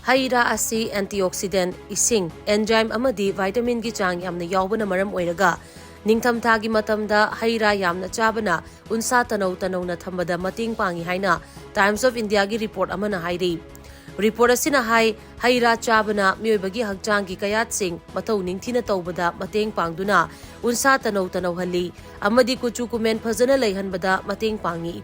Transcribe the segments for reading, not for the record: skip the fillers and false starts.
Haira asi antioxidant, ising, enzyme amadi vitamin gi chang yamna yaubana maram oiraga ningthamthagi matamda haira yamna chabana unsa tanau na thambada mating pangi haina Times of India gi report amana hairi. Report asina hai haira chabana mioibagi hakchang gi kayat sing mathau ningthina tawbada mateng pangduna unsa tanau halli amadi kuchu kumen phajana leihanbada mateng pangi.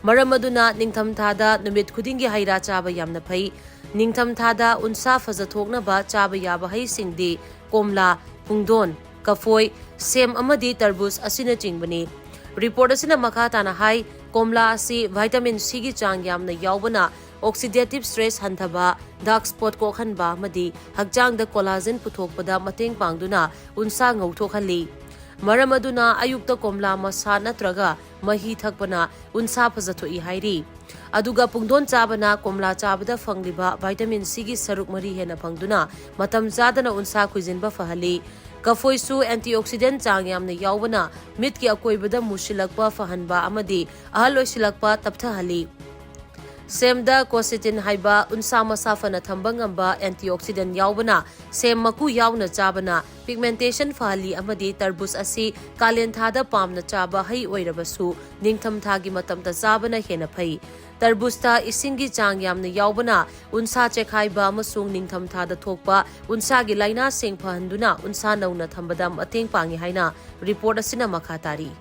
Maram aduna ningthamthada numit khudingi haira chaba yamna phai ningthamthada unsa fajathoknaba chaba yaba hai singdi komla pungdon kafoi sem amadi tarbus asina chingbani. Report asina makha tana hai komla asi vitamin C gi chang yamna yaubana oxidative stress hanthaba dark spot ko khanba madi hakjang da collagen puthokpada mateng pangduna unsa ngauthokhalli. Maram aduna ayukta komla masa natraga mahi thakpana unsa phajathoi hairi. Aduga pungdon chabana komla chabada fangliba vitamin C gi saruk mari hena phangduna matam zadana unsa khuijinba fahali. Kafoisu antioxidant chang yamna yaubana mit ki akoibada mushilakpa fahanba amadi ahal oisilakpa tapthahali. Semda quercetin haiba unsa masafana thambangamba antioxidant yaubana sem maku yauna chabana pigmentation fahali amadi tarbus asi kalen thada pamna chaba hai oirabasu ningtham thagi matamta chabana hena phai. Tarbusta isingi chang yamna yaubana unsa chekhaiba amasung ningtham thada thokpa unsa gi laina seng phanduna unsa nauna thambada mateng pangi haina report asina makha tari.